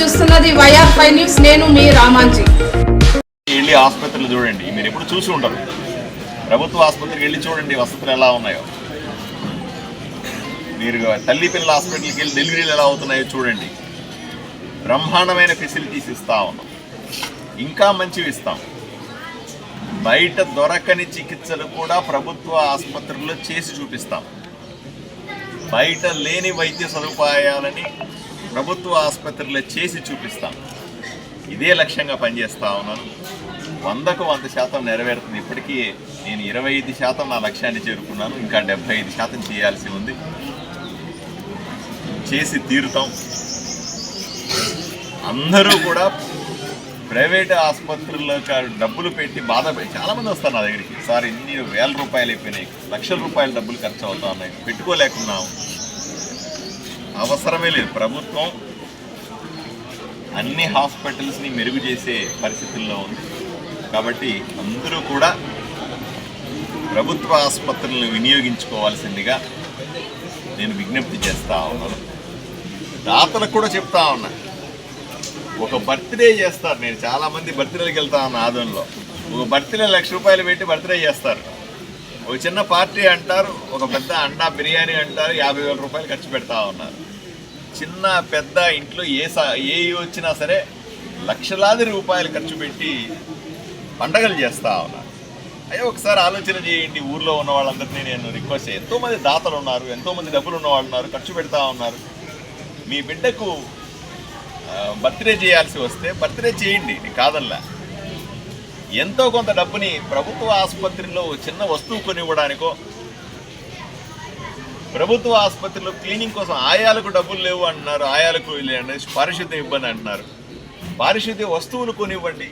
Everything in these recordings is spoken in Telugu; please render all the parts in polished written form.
చూస్తున్నది YR5 న్యూస్. నేను మీ రామాంజీ. వెళ్ళి ఆసుపత్రులు చూడండి, మీరు ఎప్పుడు చూసి ఉండరు. ప్రభుత్వ ఆసుపత్రికి వెళ్ళి చూడండి వసతులు ఎలా ఉన్నాయో. మీరు తల్లి పిల్లల హాస్పిటల్కి వెళ్ళి డెలివరీలు ఎలా అవుతున్నాయో చూడండి. బ్రహ్మాండమైన ఫెసిలిటీస్ ఇస్తా ఉన్నాం, ఇంకా మంచివి ఇస్తాం. బయట దొరకని చికిత్సలు కూడా ప్రభుత్వ ఆసుపత్రుల్లో చేసి చూపిస్తాం. బయట లేని వైద్య సదుపాయాలని ప్రభుత్వ ఆసుపత్రుల్లో చేసి చూపిస్తాం. ఇదే లక్ష్యంగా పనిచేస్తూ ఉన్నాను. 100కు 100% నెరవేరుతుంది. ఇప్పటికీ నేను 25% నా లక్ష్యాన్ని చేరుకున్నాను. ఇంకా 75% చేయాల్సి ఉంది. చేసి తీరుతాం. అందరూ కూడా ప్రైవేట్ ఆసుపత్రుల్లో డబ్బులు పెట్టి చాలామంది వస్తారు నా దగ్గరికి. సార్ ఇన్ని వేల రూపాయలు అయిపోయినాయి, లక్షల రూపాయల డబ్బులు ఖర్చు అవుతా ఉన్నాయి, పెట్టుకోలేకున్నాం. అవసరమే లేదు. ప్రభుత్వం అన్ని హాస్పిటల్స్ని మెరుగు చేసే పరిస్థితుల్లో ఉంది. కాబట్టి అందరూ కూడా ప్రభుత్వ ఆసుపత్రులను వినియోగించుకోవాల్సిందిగా నేను విజ్ఞప్తి చేస్తూ ఉన్నాను. దాతలకు కూడా చెప్తా ఉన్నా, ఒక బర్త్డే చేస్తారు. నేను చాలామంది బర్త్డేలకు వెళ్తా ఉన్నా. ఆదంలో ఒక బర్త్డే 1,00,000 రూపాయలు పెట్టి బర్త్డే చేస్తారు. ఒక చిన్న పార్టీ అంటారు, ఒక పెద్ద అండా బిర్యానీ అంటారు, 50,000 రూపాయలు ఖర్చు పెడతా ఉన్నారు. చిన్న పెద్ద ఇంట్లో ఏ వచ్చినా సరే లక్షలాది రూపాయలు ఖర్చు పెట్టి పండగలు చేస్తూ ఉన్నారు. అయ్యో ఒకసారి ఆలోచన చేయండి. ఊర్లో ఉన్న వాళ్ళందరినీ నేను రిక్వెస్ట్ చేయాలి. ఎంతోమంది దాతలు ఉన్నారు, ఎంతోమంది డబ్బులు ఉన్నవాళ్ళు ఉన్నారు, ఖర్చు పెడతా ఉన్నారు. మీ బిడ్డకు బర్త్డే చేయాల్సి వస్తే బర్త్డే చేయండి, నేను కాదల్లా. ఎంతో కొంత డబ్బుని ప్రభుత్వ ఆసుపత్రిలో చిన్న వస్తువు కొనివ్వడానికో, ప్రభుత్వ ఆసుపత్రిలో క్లీనింగ్ కోసం ఆయాలకు డబ్బులు లేవు అంటున్నారు, ఆయాలకు పారిశుద్ధ్యం ఇబ్బంది అంటున్నారు. పారిశుద్ధ్య వస్తువులు కొనివ్వండి,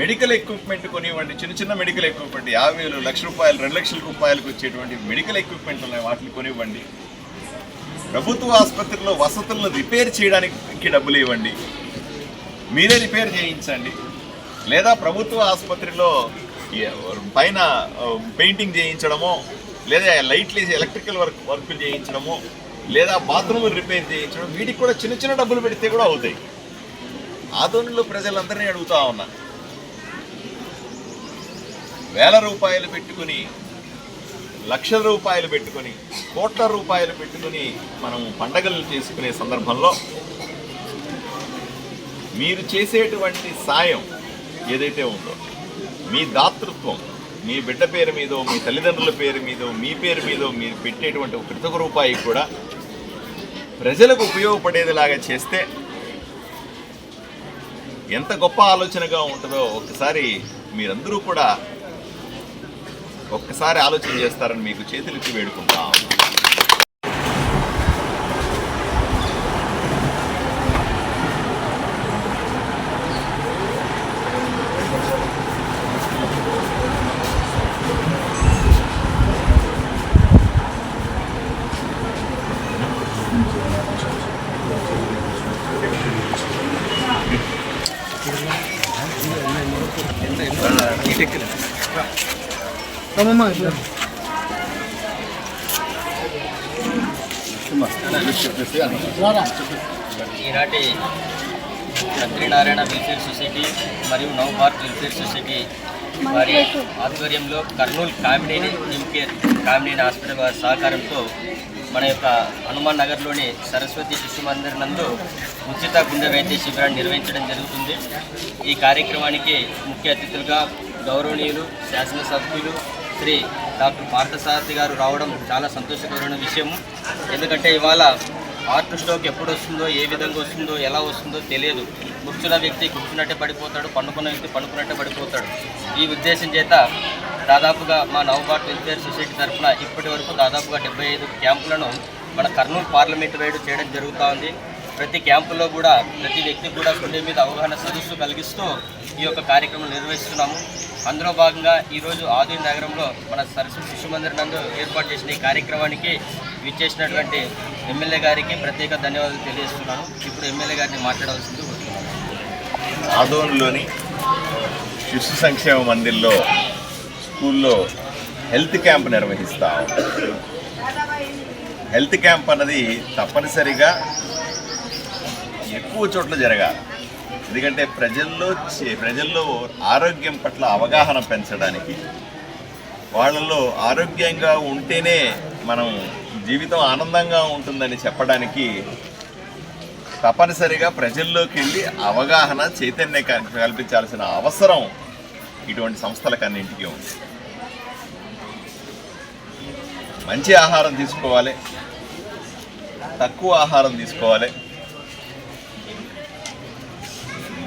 మెడికల్ ఎక్విప్మెంట్ కొనివ్వండి. చిన్న చిన్న మెడికల్ ఎక్విప్మెంట్ 50,000, 1,00,000 రూపాయలు, 2,00,000 రూపాయలకు వచ్చేటువంటి మెడికల్ ఎక్విప్మెంట్ ఉన్నాయి, వాటిని కొనివ్వండి. ప్రభుత్వ ఆసుపత్రిలో వసతులను రిపేర్ చేయడానికి డబ్బులు ఇవ్వండి, మీరే రిపేర్ చేయించండి. లేదా ప్రభుత్వ ఆసుపత్రిలో పైన పెయింటింగ్ చేయించడమో, లేదా లైట్లు వేసి ఎలక్ట్రికల్ వర్కులు చేయించడమో, లేదా బాత్రూములు రిపేర్ చేయించడం, వీటికి కూడా చిన్న చిన్న డబ్బులు పెడితే కూడా అవుతాయి. ఆదోనిలో ప్రజలందరినీ అడుగుతా ఉన్నా, వేల రూపాయలు పెట్టుకుని, లక్షల రూపాయలు పెట్టుకుని, కోట్ల రూపాయలు పెట్టుకుని మనం పండగలు చేసుకునే సందర్భంలో మీరు చేసేటువంటి సాయం ఏదైతే ఉందో, మీ దాతృత్వం, మీ బిడ్డ పేరు మీదో, మీ తల్లిదండ్రుల పేరు మీదో, మీ పేరు మీదో మీరు పెట్టేటువంటి ప్రతి ఒక్క రూపాయి కూడా ప్రజలకు ఉపయోగపడేదిలాగా చేస్తే ఎంత గొప్ప ఆలోచనగా ఉంటుందో ఒకసారి మీరందరూ కూడా ఒక్కసారి ఆలోచన చేస్తారని మీకు చేతులెత్తి వేడుకుంటాం. ఈనాటి లక్ష్మీనారాయణ వెల్ఫేర్ సొసైటీ మరియు నవభారత్ వెల్ఫేర్ సొసైటీ వారి ఆధ్వర్యంలో కర్నూలు కామినేని హాస్పిటల్ వారి సహకారంతో మన యొక్క హనుమాన్ నగర్లోని సరస్వతి శిశు మందిర్ నందు ఉచిత గుండె వైద్య శిబిరాన్ని నిర్వహించడం జరుగుతుంది. ఈ కార్యక్రమానికి ముఖ్య అతిథులుగా గౌరవనీయులు శాసనసభ్యులు శ్రీ డాక్టర్ పార్థసారథి గారు రావడం చాలా సంతోషకరమైన విషయం. ఎందుకంటే ఇవాళ హార్ట్ స్ట్రోక్ ఎప్పుడు వస్తుందో, ఏ విధంగా వస్తుందో, ఎలా వస్తుందో తెలియదు. కూర్చున్న వ్యక్తి కూర్చున్నట్టే పడిపోతాడు, పండుకున్న వ్యక్తి పండుకున్నట్టే పడిపోతాడు. ఈ ఉద్దేశం చేత దాదాపుగా మా నవభారత్ వెల్ఫేర్ సొసైటీ తరఫున ఇప్పటి వరకు దాదాపుగా 75 క్యాంపులను మన కర్నూలు పార్లమెంటు వైడ్ చేయడం జరుగుతూ ఉంది. ప్రతి క్యాంపులో కూడా ప్రతి వ్యక్తి కూడా గుండె మీద అవగాహన సదస్సు కలిగిస్తూ ఈ యొక్క కార్యక్రమం నిర్వహిస్తున్నాము. అందులో భాగంగా ఈరోజు ఆదోని నగరంలో మన సరస్వతి శిశు మందిర్ నందు ఏర్పాటు చేసిన ఈ కార్యక్రమానికి విచ్చేసినటువంటి ఎమ్మెల్యే గారికి ప్రత్యేక ధన్యవాదాలు తెలియజేస్తున్నాను. ఇప్పుడు ఎమ్మెల్యే గారిని మాట్లాడవలసింది కోరుతున్నాను. ఆదోనిలోని శిశు సంక్షేమ మందిర్లో స్కూల్లో హెల్త్ క్యాంప్ నిర్వహిస్తాం. హెల్త్ క్యాంప్ అన్నది తప్పనిసరిగా తక్కువ చోట్ల జరగాలి. ఎందుకంటే ప్రజల్లో ఆరోగ్యం పట్ల అవగాహన పెంచడానికి, వాళ్ళలో ఆరోగ్యంగా ఉంటేనే మనం జీవితం ఆనందంగా ఉంటుందని చెప్పడానికి తప్పనిసరిగా ప్రజల్లోకి వెళ్ళి అవగాహన చైతన్యం కల్పించాల్సిన అవసరం ఇటువంటి సంస్థలకన్నింటికీ ఉంది. మంచి ఆహారం తీసుకోవాలి, తక్కువ ఆహారం తీసుకోవాలి,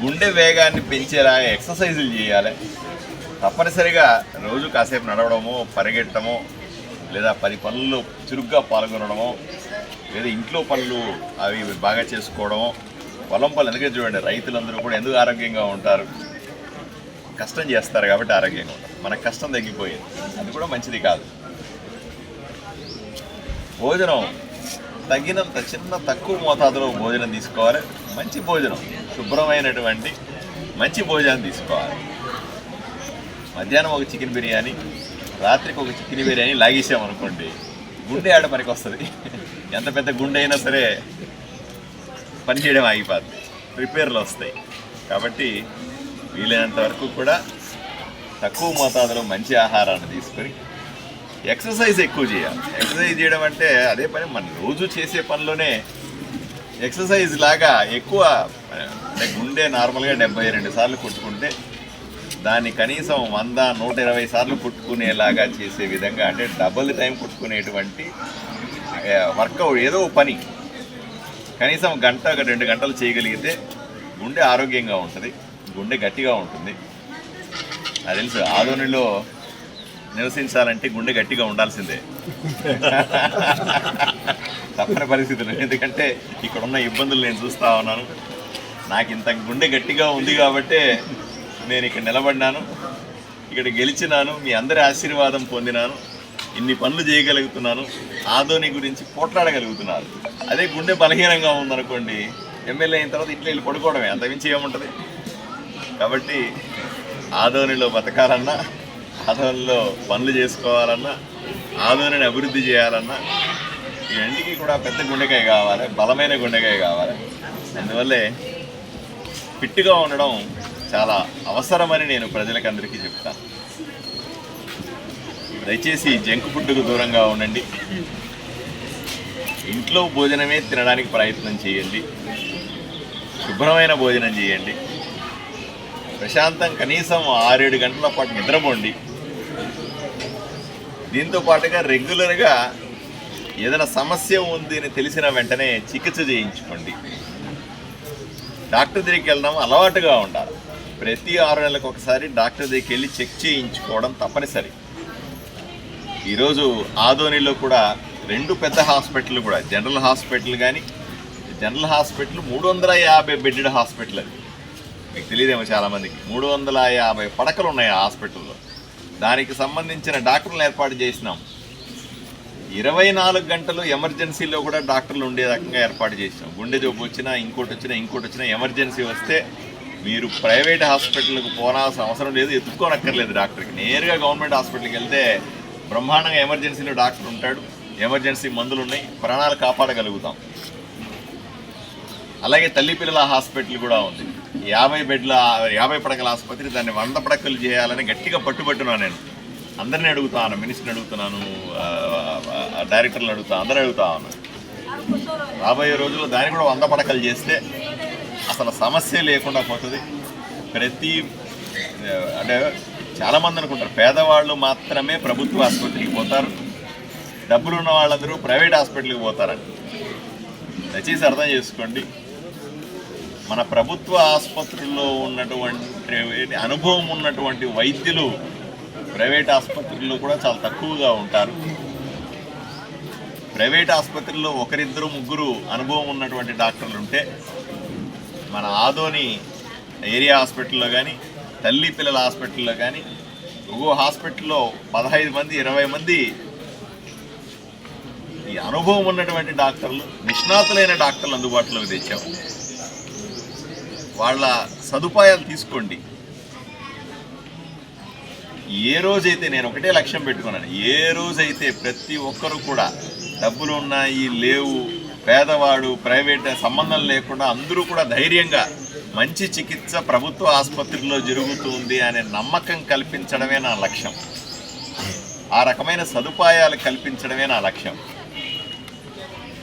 గుండె వేగాన్ని పెంచేలా ఎక్సర్సైజులు చేయాలి. తప్పనిసరిగా రోజు కాసేపు నడవడమో, పరిగెట్టడమో, లేదా 10 పనుల్లో చురుగ్గా పాల్గొనడమో, లేదా ఇంట్లో పనులు అవి బాగా చేసుకోవడమో. పొలం పనులు ఎందుకంటే చూడండి, రైతులందరూ కూడా ఎందుకు ఆరోగ్యంగా ఉంటారు? కష్టం చేస్తారు కాబట్టి ఆరోగ్యంగా ఉంటారు. మనకు కష్టం తగ్గిపోయింది, అది కూడా మంచిది కాదు. భోజనం తగినంత తక్కువ మోతాదులో భోజనం తీసుకోవాలి. మంచి భోజనం, శుభ్రమైనటువంటి మంచి భోజనం తీసుకోవాలి. మధ్యాహ్నం ఒక చికెన్ బిర్యానీ, రాత్రికి ఒక చికెన్ బిర్యానీ లాగేసామనుకోండి, గుండె ఆడ పనికి వస్తుంది. ఎంత పెద్ద గుండె అయినా సరే పనిచేయడం ఆగిపోద్ది, రిపేర్లు వస్తాయి. కాబట్టి వీలైనంత వరకు కూడా తక్కువ మోతాదులో మంచి ఆహారాన్ని తీసుకొని ఎక్సర్సైజ్ ఎక్కువ చేయాలి. ఎక్సర్సైజ్ చేయడం అంటే అదే పని, మనం రోజు చేసే పనిలోనే ఎక్సర్సైజ్ లాగా ఎక్కువ. అంటే గుండె నార్మల్గా 72 సార్లు కొట్టుకుంటే దాన్ని కనీసం 100-120 సార్లు కొట్టుకునేలాగా చేసే విధంగా, అంటే డబుల్ టైం కొట్టుకునేటువంటి వర్కౌట్ ఏదో పని కనీసం 1-2 గంటలు చేయగలిగితే గుండె ఆరోగ్యంగా ఉంటుంది, గుండె గట్టిగా ఉంటుంది. నాకు తెలుసు, ఆదోనిలో నివసించాలంటే గుండె గట్టిగా ఉండాల్సిందే తప్పని పరిస్థితులు. ఎందుకంటే ఇక్కడ ఉన్న ఇబ్బందులు నేను చూస్తూ ఉన్నాను. నాకు ఇంత గుండె గట్టిగా ఉంది కాబట్టే నేను ఇక్కడ నిలబడినాను, ఇక్కడ గెలిచినాను, మీ అందరి ఆశీర్వాదం పొందినాను, ఇన్ని పనులు చేయగలుగుతున్నాను, ఆదోని గురించి పోట్లాడగలుగుతున్నాను. అదే గుండె బలహీనంగా ఉందనుకోండి, ఎమ్మెల్యే అయిన తర్వాత ఇట్లా వెళ్ళి పడుకోవడమే, అంతమించి ఏముంటుంది. కాబట్టి ఆదోనిలో బతకాలన్నా, ఆదోనిలో పనులు చేసుకోవాలన్నా, ఆదోనిని అభివృద్ధి చేయాలన్నా ఇవన్నిటికీ కూడా పెద్ద గుండెకాయ కావాలి, బలమైన గుండెకాయ కావాలి. అందువల్లే ఫిట్గా ఉండడం చాలా అవసరమని నేను ప్రజలకందరికీ చెప్తాను. దయచేసి జంక్ ఫుడ్కు దూరంగా ఉండండి, ఇంట్లో భోజనమే తినడానికి ప్రయత్నం చేయండి, శుభ్రమైన భోజనం చేయండి, ప్రశాంతం కనీసం 6-7 గంటల పాటు నిద్రపోండి. దీంతో పాటుగా రెగ్యులర్గా ఏదైనా సమస్య ఉంది అని తెలిసిన వెంటనే చికిత్స చేయించుకోండి. డాక్టర్ దగ్గరికి వెళ్ళడం అలవాటుగా ఉండాలి. ప్రతి 6 నెలలకు ఒకసారి డాక్టర్ దగ్గరికి వెళ్ళి చెక్ చేయించుకోవడం తప్పనిసరి. ఈరోజు ఆదోనిలో కూడా 2 పెద్ద హాస్పిటల్ కూడా, జనరల్ హాస్పిటల్ కానీ, జనరల్ హాస్పిటల్ 350 బెడ్డెడ్ హాస్పిటల్. అది మీకు తెలియదేమో చాలామందికి. 350 పడకలు ఉన్నాయి ఆ హాస్పిటల్లో. దానికి సంబంధించిన డాక్టర్లు ఏర్పాటు చేసినాం. 24 గంటలు ఎమర్జెన్సీలో కూడా డాక్టర్లు ఉండే రకంగా ఏర్పాటు చేసినాం. గుండె జబ్బు వచ్చినా, ఇంకోటి వచ్చినా ఎమర్జెన్సీ వస్తే మీరు ప్రైవేట్ హాస్పిటల్కి పోనాల్సిన అవసరం లేదు, ఎత్తుక్కోనక్కర్లేదు డాక్టర్కి. నేరుగా గవర్నమెంట్ హాస్పిటల్కి వెళ్తే బ్రహ్మాండంగా ఎమర్జెన్సీలో డాక్టర్ ఉంటాడు, ఎమర్జెన్సీ మందులు ఉన్నాయి, ప్రాణాలు కాపాడగలుగుతాం. అలాగే తల్లి పిల్లల హాస్పిటల్ కూడా ఉంది. 50 పడకల ఆసుపత్రి, దాన్ని 100 పడకలు చేయాలని గట్టిగా పట్టుబట్టున్నాను. నేను అందరినీ అడుగుతాను, మినిస్టర్ని అడుగుతున్నాను, డైరెక్టర్లు అడుగుతాను, అందరూ అడుగుతా ఉన్నాను. రాబోయే రోజుల్లో దాన్ని కూడా 100 పడకలు చేస్తే అసలు సమస్య లేకుండా పోతుంది. అంటే చాలామంది అనుకుంటారు పేదవాళ్ళు మాత్రమే ప్రభుత్వ ఆసుపత్రికి పోతారు, డబ్బులు ఉన్న వాళ్ళందరూ ప్రైవేట్ హాస్పిటల్కి పోతారని. దయచేసి అర్థం చేసుకోండి, మన ప్రభుత్వ ఆసుపత్రుల్లో ఉన్నటువంటి అనుభవం ఉన్నటువంటి వైద్యులు ప్రైవేట్ ఆసుపత్రుల్లో కూడా చాలా తక్కువగా ఉంటారు. ప్రైవేట్ ఆసుపత్రుల్లో 1-2-3 అనుభవం ఉన్నటువంటి డాక్టర్లు ఉంటే, మన ఆదోని ఏరియా హాస్పిటల్లో కానీ, తల్లి పిల్లల హాస్పిటల్లో కానీ, ఒక్కో హాస్పిటల్లో 15 మంది 20 మంది ఈ అనుభవం ఉన్నటువంటి డాక్టర్లు, నిష్ణాతులైన డాక్టర్లు అందుబాటులోకి తెచ్చాము. వాళ్ళ సదుపాయాలు తీసుకోండి. ఏ రోజైతే, నేను ఒకటే లక్ష్యం పెట్టుకున్నాను, ఏ రోజైతే ప్రతి ఒక్కరూ కూడా డబ్బులు ఉన్నాయి లేవు పేదవాడు ప్రైవేట్ సంబంధం లేకుండా అందరూ కూడా ధైర్యంగా మంచి చికిత్స ప్రభుత్వ ఆసుపత్రిలో జరుగుతుంది అనే నమ్మకం కల్పించడమే నా లక్ష్యం. ఆ రకమైన సదుపాయాలు కల్పించడమే నా లక్ష్యం.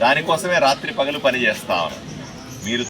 దానికోసమే రాత్రి పగలు పనిచేస్తాను. మీరు